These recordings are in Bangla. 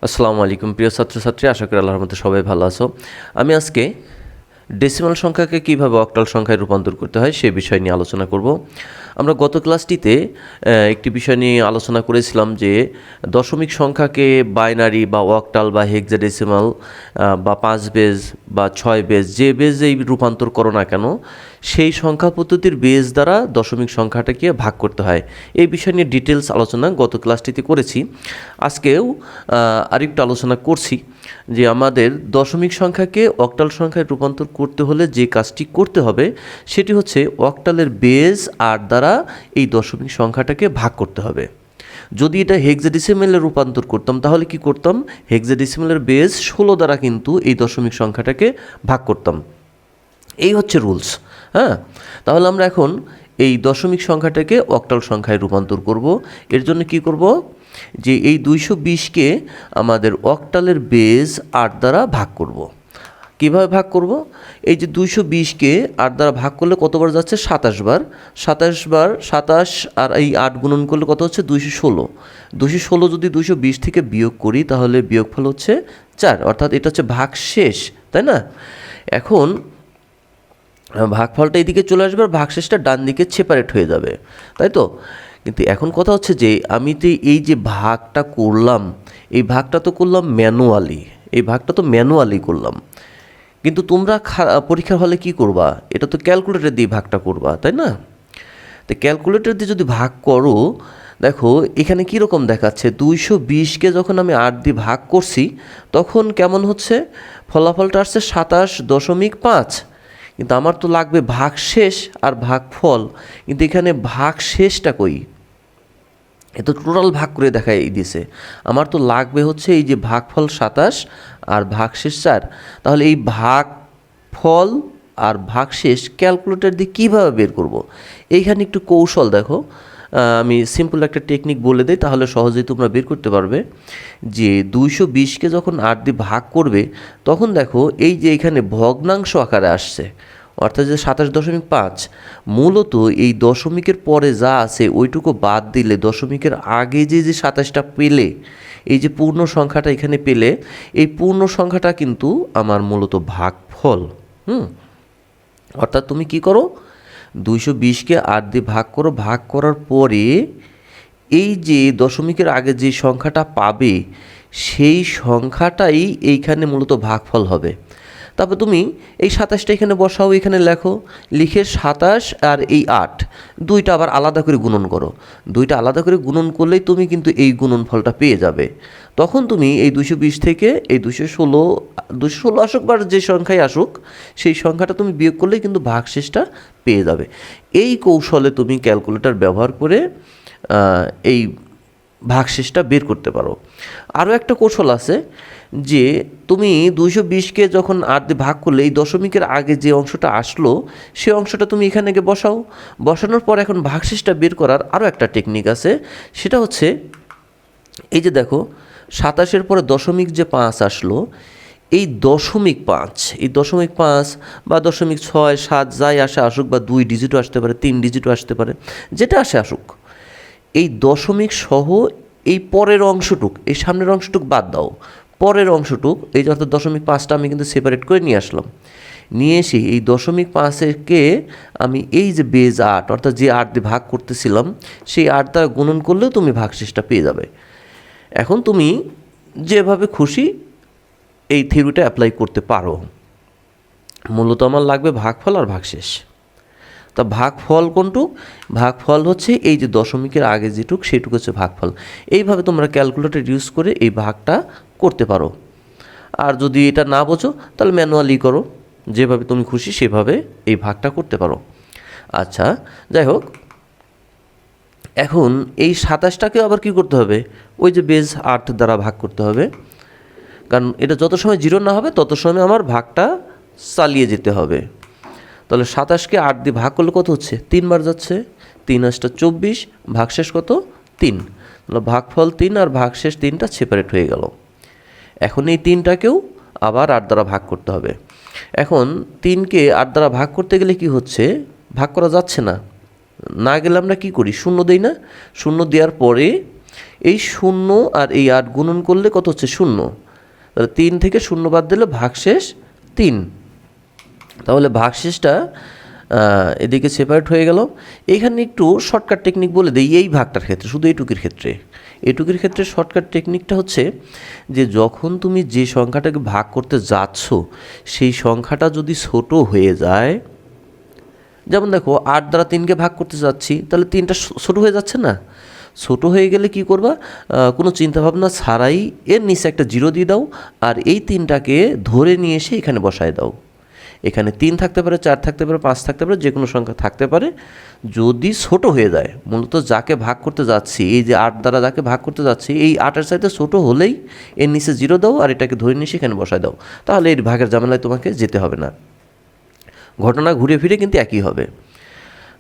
আসসালামু আলাইকুম প্রিয় ছাত্রছাত্রী, আশা করি আল্লাহর মধ্যে সবাই ভালো আছো। আমি আজকে ডেসিমাল সংখ্যাকে কীভাবে অক্টাল সংখ্যায় রূপান্তর করতে হয় সে বিষয় নিয়ে আলোচনা করব। আমরা গত ক্লাসটিতে একটি বিষয় নিয়ে আলোচনা করেছিলাম যে দশমিক সংখ্যাকে বাইনারি বা অক্টাল বা হেক্সাডেসিমাল বা 5 বেজ বা 6 বেজ যে বেজেই রূপান্তর করো না কেন সেই সংখ্যা পদ্ধতির বেজ দ্বারা দশমিক সংখ্যাটাকে ভাগ করতে হয়। এই বিষয় নিয়ে ডিটেলস আলোচনা গত ক্লাসটিতে করেছি। আজকেও আরেকটু আলোচনা করছি যে আমাদের দশমিক সংখ্যাকে অক্টাল সংখ্যায় রূপান্তর করতে হলে যে কাজটি করতে হবে সেটি হচ্ছে অক্টালের বেজ 8 দ্বারা এই দশমিক সংখ্যাটাকে ভাগ করতে হবে। যদি এটা হেক্সাডেসিমেলে রূপান্তর করতাম তাহলে কি করতাম, হেক্সাডেসিমেলের বেজ 16 দ্বারা কিন্তু এই দশমিক সংখ্যাটাকে ভাগ করতাম। এই হচ্ছে রুলস। হ্যাঁ, তাহলে আমরা এখন এই দশমিক সংখ্যাটাকে অক্টাল সংখ্যায় রূপান্তর করব। এর জন্য কি করব, যে এই 220কে আমাদের অক্টালের বেজ 8 দ্বারা ভাগ করব। কিভাবে ভাগ করব, এই যে 220কে 8 দ্বারা ভাগ করলে কতবার যাচ্ছে, 27 বার। 27 বার 27 আর এই 8 গুণন করলে কত হচ্ছে, 216। 216 যদি 220 থেকে বিয়োগ করি তাহলে বিয়োগফল হচ্ছে 4, অর্থাৎ এটা হচ্ছে ভাগ শেষ, তাই না? এখন ভাগফলটা এইদিকে চলে আসবে আর ভাগশেষটা ডান দিকে সেপারেট হয়ে যাবে, তাই তো? কিন্তু এখন কথা হচ্ছে যে আমি তো এই যে ভাগটা করলাম, এই ভাগটা তো করলাম ম্যানুয়ালি, এই ভাগটা তো ম্যানুয়ালি করলাম। কিন্তু তোমরা পরীক্ষার হলে কি করবা, এটা তো ক্যালকুলেটর দিয়ে ভাগটা করবা, তাই না? তো ক্যালকুলেটর দিয়ে যদি ভাগ করো, দেখো এখানে কীরকম দেখাচ্ছে, 220কে যখন আমি 8 দিয়ে ভাগ করছি তখন কেমন হচ্ছে, ফলাফলটা আসছে 27.5। কিন্তু আমার তো লাগবে ভাগশেষ আর ভাগফল, কিন্তু এখানে ভাগশেষটা কই, এ তো টোটাল ভাগ করে দেখাই দিছে। আমার তো লাগবে হচ্ছে এই যে ভাগফল 27 আর ভাগশেষ 4। তাহলে এই ভাগফল আর ভাগশেষ ক্যালকুলেটর দিয়ে কীভাবে বের করব, এইখানে একটু কৌশল দেখো। আমি সিম্পল একটা টেকনিক বলে দিই, তাহলে সহজেই তোমরা বের করতে পারবে। যে 220কে যখন 8 দিয়ে ভাগ করবে তখন দেখো এই যে এখানে ভগ্নাংশ আকারে আসছে, অর্থাৎ যে 27.5, মূলত এই দশমিকের পরে যা আছে ওইটুকু বাদ দিলে দশমিকের আগে যে 27টা পেলে, এই যে পূর্ণ সংখ্যাটা এখানে পেলে, এই পূর্ণ সংখ্যাটা কিন্তু আমার মূলত ভাগফল। অর্থাৎ তুমি কি করো, 220কে 8 দিয়ে ভাগ করো, ভাগ করার পরে এই যে দশমিকের আগে যে সংখ্যাটা পাবে সেই সংখ্যাটাই এইখানে মূলত ভাগফল হবে। তারপর তুমি এই 27টা এখানে বসাও, এখানে লেখো, লিখে 27 আর এই 8 দুইটা আবার আলাদা করে গুণন করো। দুইটা আলাদা করে গুণন করলেই তুমি কিন্তু এই গুণনফলটা পেয়ে যাবে। তখন তুমি এই 220 থেকে এই 216 আসুক বা যে সংখ্যায় আসুক সেই সংখ্যাটা তুমি বিয়োগ করলেই কিন্তু ভাগশেষটা পেয়ে যাবে। এই কৌশলে তুমি ক্যালকুলেটর ব্যবহার করে এই ভাগশেষটা বের করতে পারো। আরও একটা কৌশল আছে, যে তুমি 220কে যখন 8 দিয়ে ভাগ করলে এই দশমিকের আগে যে অংশটা আসলো সেই অংশটা তুমি এখানে গিয়ে বসাও। বসানোর পর এখন ভাগশেষটা বের করার আরও একটা টেকনিক আছে, সেটা হচ্ছে এই যে দেখো 27-এর পরে দশমিক যে 5 আসলো, এই দশমিক 5, এই দশমিক 5 বা দশমিক 6, 7 যাই আসে আসুক, বা 2 ডিজিটও আসতে পারে, 3 ডিজিটও আসতে পারে, যেটা আসে আসুক, এই দশমিক সহ এই পরের অংশটুক, এই সামনের অংশটুক বাদ দাও, পরের অংশটুক, এই যে অর্থাৎ দশমিক 5টা আমি কিন্তু সেপারেট করে নিয়ে আসলাম। নিয়ে এসে এই দশমিক 5-কে আমি এই যে বেজ 8, অর্থাৎ যে 8 দিয়ে ভাগ করতেছিলাম সেই 8 দ্বারা গুণন করলেও তুমি ভাগশেষটা পেয়ে যাবে। এখন তুমি যেভাবে খুশি এই থিওরিটা অ্যাপ্লাই করতে পারো। মূলত আমার লাগবে ভাগফল আর ভাগশেষ। তা ভাগফল কোনটুক, ভাগফল হচ্ছে এই যে দশমিকের আগে যেটুক সেটুকু হচ্ছে ভাগফল। এইভাবে তোমরা ক্যালকুলেটর ইউজ করে এই ভাগটা করতে পারো। আর যদি এটা না বোঝো তাহলে ম্যানুয়ালি করো, যেভাবে তুমি খুশি সেভাবে এই ভাগটা করতে পারো। আচ্ছা, যাই হোক, এখন এই 27টাকেও আবার কি করতে হবে, ওই যে বেজ 8 দ্বারা ভাগ করতে হবে, কারণ এটা যত সময় 0 না হবে তত সময় আমার ভাগটা চালিয়ে যেতে হবে। তাহলে 27কে 8 দিয়ে ভাগ করলে কত হচ্ছে, 3 বার যাচ্ছে, 3 8টা 24, ভাগশেষ কত, 3। তাহলে ভাগফল 3 আর ভাগশেষ 3টা সেপারেট হয়ে গেল। এখন এই 3টাকেও আবার 8 দ্বারা ভাগ করতে হবে। এখন 3কে 8 দ্বারা ভাগ করতে গেলে কি হচ্ছে, ভাগ করা যাচ্ছে না, না গেলে আমরা কী করি, শূন্য দেই না? শূন্য দেওয়ার পরে এই 0 আর এই 8 গুণন করলে কত হচ্ছে 0, তাহলে 3 থেকে 0 বাদ দিলে ভাগশেষ 3। তাহলে ভাগশেষটা এদিকে সেপারেট হয়ে গেল। এইখানে একটু শর্টকাট টেকনিক বলে দিই এই ভাগটার ক্ষেত্রে, শুধু এইটুকির ক্ষেত্রে শর্টকাট টেকনিকটা হচ্ছে যে যখন তুমি যে সংখ্যাটাকে ভাগ করতে যাচ্ছ সেই সংখ্যাটা যদি ছোট হয়ে যায়, যেমন দেখো 8 দ্বারা 3কে ভাগ করতে যাচ্ছি, তাহলে 3টা ছোট হয়ে যাচ্ছে না? ছোট হয়ে গেলে কি করবা, কোনো চিন্তাভাবনা ছাড়াই এর নিচে একটা 0 দিয়ে দাও, আর এই 3টাকে ধরে নিয়ে এসে এখানে বসায় দাও। এখানে 3 থাকতে পারে, 4 থাকতে পারে, 5 থাকতে পারে, যে কোনো সংখ্যা থাকতে পারে। যদি ছোট হয়ে যায়, মূলত যাকে ভাগ করতে যাচ্ছি, এই যে 8 দ্বারা যাকে ভাগ করতে যাচ্ছি, এই 8-এর চাইতে ছোট হলেই এর নিচে 0 দাও, আর এটাকে ধরে নিয়ে এসে এখানে বসায় দাও। তাহলে এই ভাগের ঝামেলায় তোমাকে যেতে হবে না, ঘটনা ঘুরে ফিরে কিন্তু একই হবে।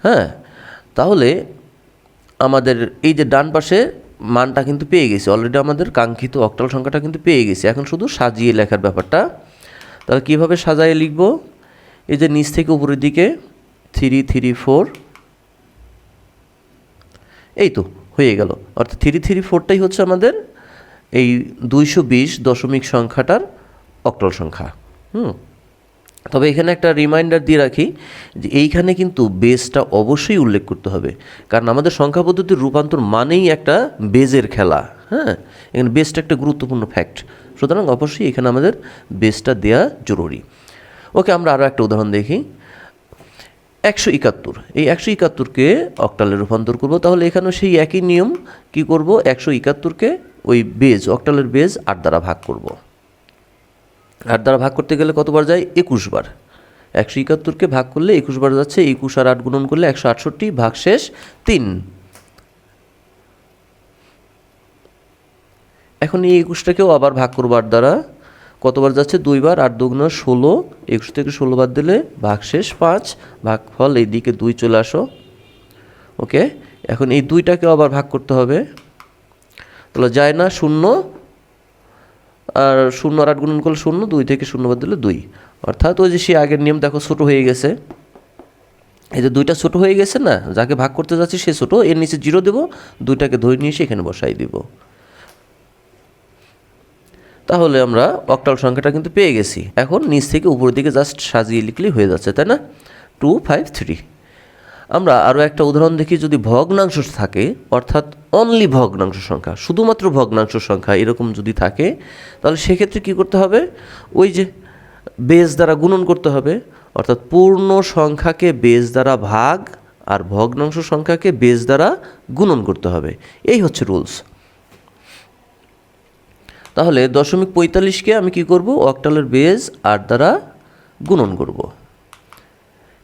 হ্যাঁ, তাহলে আমাদের এই যে ডান পাশে মানটা কিন্তু পেয়ে গেছি অলরেডি, আমাদের কাঙ্ক্ষিত অক্টাল সংখ্যাটা কিন্তু পেয়ে গেছি। এখন শুধু সাজিয়ে লেখার ব্যাপারটা। তাহলে কীভাবে সাজায়ে লিখব, এই যে নিচ থেকে উপরের দিকে 3 3 4, এই তো হয়ে গেল। অর্থাৎ 3 3 4টাই হচ্ছে আমাদের এই 220 দশমিক সংখ্যাটার অক্টাল সংখ্যা। তবে এখানে একটা রিমাইন্ডার দিয়ে রাখি যে এইখানে কিন্তু বেজটা অবশ্যই উল্লেখ করতে হবে, কারণ আমাদের সংখ্যা পদ্ধতির রূপান্তর মানেই একটা বেজের খেলা। হ্যাঁ, এখানে বেজটা একটা গুরুত্বপূর্ণ ফ্যাক্ট, সুতরাং অবশ্যই এখানে আমাদের বেজটা দেওয়া জরুরি। ওকে, আমরা আরও একটা উদাহরণ দেখি। 171, এই 171কে অক্টালে রূপান্তর করব। তাহলে এখানেও সেই একই নিয়ম, কি করব, 171কে ওই বেজ, অক্টালের বেজ 8 দ্বারা ভাগ করব। 8 দ্বারা ভাগ করতে গেলে কতবার যায়, 21 বার। 171কে ভাগ করলে 21 বার যাচ্ছে, 21 আর 8 গুণন করলে 168, ভাগশেষ 3। এখন এই 21টাকেও আবার ভাগ করবো 8 দ্বারা, কতবার যাচ্ছে, 2 বার, 8 2 16, 21 থেকে 16 বাদ দিলে ভাগশেষ 5, ভাগফল এই দিকে 2 চলে আসো। ওকে, এখন এই 2টাকেও আবার ভাগ করতে হবে, তাহলে যায় না 0, আর 0 আর 8 গুণন করলে 0, 2 থেকে 0 বাদ দিলে 2, অর্থাৎ ওই যে সে আগের নিয়ম দেখো ছোটো হয়ে গেছে। এই যে 2টা ছোটো হয়ে গেছে না, যাকে ভাগ করতে যাচ্ছি সে ছোটো, এর নিচে 0 দেবো, 2টাকে ধরে নিয়ে এসে এখানে বসাই দিব। তাহলে আমরা অক্টাল সংখ্যাটা কিন্তু পেয়ে গেছি। এখন নিচ থেকে উপরের দিকে জাস্ট সাজিয়ে লিখলেই হয়ে যাচ্ছে, তাই না? 253। আমরা আরও একটা উদাহরণ দেখি। যদি ভগ্নাংশ থাকে, অর্থাৎ অনলি ভগ্নাংশ সংখ্যা, শুধুমাত্র ভগ্নাংশ সংখ্যা এরকম যদি থাকে, তাহলে সেক্ষেত্রে কী করতে হবে, ওই যে বেজ দ্বারা গুণন করতে হবে। অর্থাৎ পূর্ণ সংখ্যাকে বেজ দ্বারা ভাগ আর ভগ্নাংশ সংখ্যাকে বেজ দ্বারা গুণন করতে হবে, এই হচ্ছে রুলস। তাহলে 0.45কে আমি কি করব, অক্টালের বেজ 8 দ্বারা গুণন করব,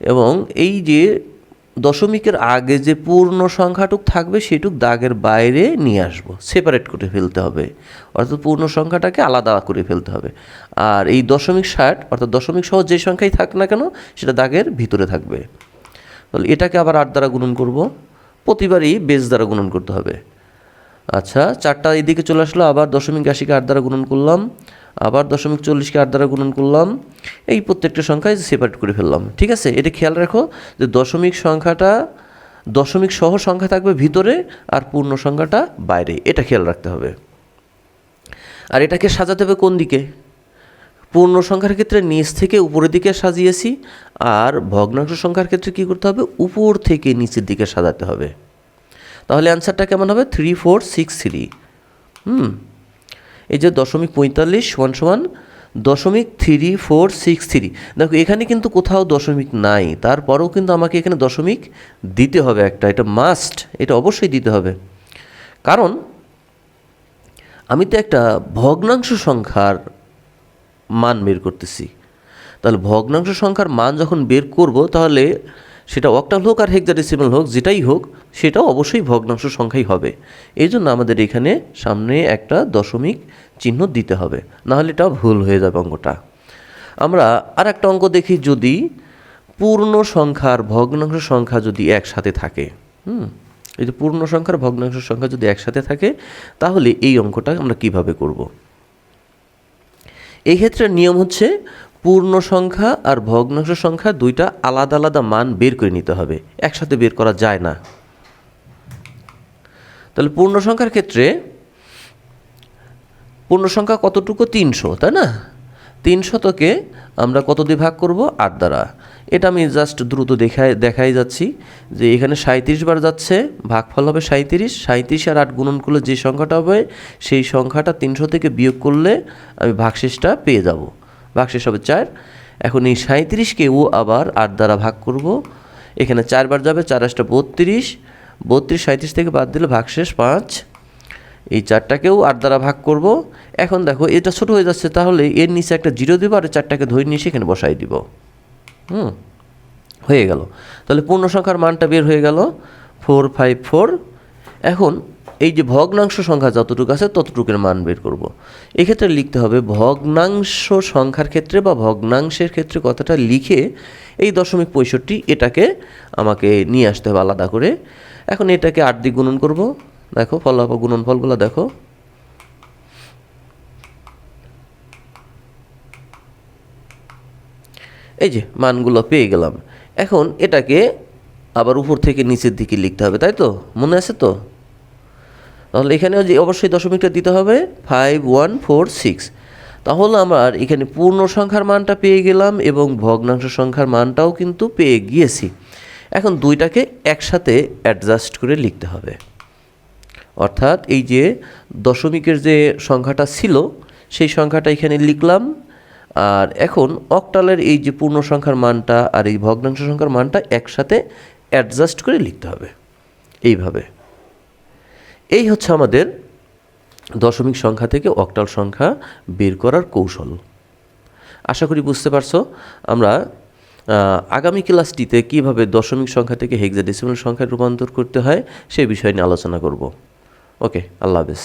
এবং এই যে দশমিকের আগে যে পূর্ণ সংখ্যাটুক থাকবে সেটুক দাগের বাইরে নিয়ে আসবো, সেপারেট করে ফেলতে হবে, অর্থাৎ পূর্ণ সংখ্যাটাকে আলাদা করে ফেলতে হবে। আর এই 0.60 অর্থাৎ দশমিক সহ যে সংখ্যাই থাক না কেন সেটা দাগের ভিতরে থাকবে। তাহলে এটাকে আবার 8 দ্বারা গুণন করব, প্রতিবারই বেজ দ্বারা গুণন করতে হবে। আচ্ছা, 4টা এদিকে চলে আসলো, আবার 0.80কে 8 দ্বারা গুণন করলাম, আবার 0.40কে 8 দ্বারা গুণন করলাম, এই প্রত্যেকটা সংখ্যায় সেপারেট করে ফেললাম। ঠিক আছে, এটা খেয়াল রাখো যে দশমিক সংখ্যাটা দশমিক সহ সংখ্যা থাকবে ভিতরে আর পূর্ণ সংখ্যাটা বাইরে, এটা খেয়াল রাখতে হবে। আর এটাকে সাজাতে হবে কোন দিকে, পূর্ণ সংখ্যার ক্ষেত্রে নিচ থেকে উপরের দিকে সাজিয়েছি, আর ভগ্নাংশ সংখ্যার ক্ষেত্রে কী করতে হবে, উপর থেকে নিচের দিকে সাজাতে হবে। তাহলে অ্যান্সারটা কেমন হবে, 3463। এই যে 0.45 সমান 0.3463। দেখো এখানে কিন্তু কোথাও দশমিক নাই, তারপরেও কিন্তু আমাকে এখানে দশমিক দিতে হবে একটা, এটা মাস্ট, এটা অবশ্যই দিতে হবে। কারণ আমি তো একটা ভগ্নাংশ সংখ্যার মান বের করতেছি। তাহলে ভগ্নাংশ সংখ্যার মান যখন বের করব, তাহলে সেটা অক্টাল হোক আর হেক্সাডেসিমাল হোক, যেটাই হোক সেটাও অবশ্যই ভগ্নাংশ সংখ্যাই হবে। এই জন্য আমাদের এখানে সামনে একটা দশমিক চিহ্ন দিতে হবে, নাহলে এটা ভুল হয়ে যাবে অঙ্কটা। আমরা আর একটা অঙ্ক দেখি। যদি পূর্ণ সংখ্যার ভগ্নাংশ সংখ্যা যদি একসাথে থাকে, এই যে পূর্ণ সংখ্যার ভগ্নাংশ সংখ্যা যদি একসাথে থাকে, তাহলে এই অঙ্কটা আমরা কিভাবে করব। এই ক্ষেত্রে নিয়ম হচ্ছে পূর্ণ সংখ্যা আর ভগ্নাংশ সংখ্যা দুইটা আলাদা আলাদা মান বের করে নিতে হবে, একসাথে বের করা যায় না। তাহলে পূর্ণ সংখ্যার ক্ষেত্রে পূর্ণ সংখ্যা কতটুকু 300, তাই না? 300কে আমরা কত দিয়ে ভাগ করব? 8 দ্বারা। এটা আমি জাস্ট দ্রুত দেখাই যাচ্ছি যে এখানে 37 বার যাচ্ছে, ভাগফল হবে 37। 37 আর 8 গুণন করলে যে সংখ্যাটা হবে সেই সংখ্যাটা 300 থেকে বিয়োগ করলে আমি ভাগশেষটা পেয়ে যাব। ভাগশেষ হবে 4। এখন এই 37কেও আবার 8 দ্বারা ভাগ করব। এখানে 4 বার যাবে, 4 8 32। 32 37 থেকে বাদ দিলে ভাগশেষ 5। এই 4টাকেও 8 দ্বারা ভাগ করব। এখন দেখো এটা ছোট হয়ে যাচ্ছে, তাহলে এর নিচে একটা 0 দেবো আর 4টাকে ধরে নিয়ে সেখানে বসাই দিব। হয়ে গেল। তাহলে পূর্ণ সংখ্যার মানটা বের হয়ে গেল 454। এখন এই যে ভগ্নাংশ সংখ্যা যতটুকু আছে ততটুকুর মান বের করব। এক্ষেত্রে লিখতে হবে ভগ্নাংশ সংখ্যার ক্ষেত্রে বা ভগ্নাংশের ক্ষেত্রে কথাটা লিখে এই 0.65 এটাকে আমাকে নিয়ে আসতে হবে আলাদা করে। এখন এটাকে 8 দিয়ে গুণন করব। দেখো গুণনফলগুলো দেখো। এই যে মানগুলো পেয়ে গেলাম। এখন এটাকে আবার উপর থেকে নিচের দিকে লিখতে হবে, তাই তো? মনে আছে তো? তাহলে এখানেও যে অবশ্যই দশমিকটা দিতে হবে 5146। তাহলে আমার এখানে পূর্ণ সংখ্যার মানটা পেয়ে গেলাম এবং ভগ্নাংশ সংখ্যার মানটাও কিন্তু পেয়ে গিয়েছি। এখন দুইটাকে একসাথে অ্যাডজাস্ট করে লিখতে হবে। অর্থাৎ এই যে দশমিকের যে সংখ্যাটা ছিল সেই সংখ্যাটা এখানে লিখলাম, আর এখন অক্টালের এই যে পূর্ণ সংখ্যার মানটা আর এই ভগ্নাংশ সংখ্যার মানটা একসাথে অ্যাডজাস্ট করে লিখতে হবে এইভাবে। এই হচ্ছে আমাদের দশমিক সংখ্যা থেকে অক্টাল সংখ্যা বের করার কৌশল। আশা করি বুঝতে পারছো। আমরা আগামী ক্লাসটিতে কীভাবে দশমিক সংখ্যা থেকে হেক্সাডেসিমাল সংখ্যায় রূপান্তর করতে হয় সেই বিষয় নিয়ে আলোচনা করব। ওকে, আল্লাহ হাফেজ।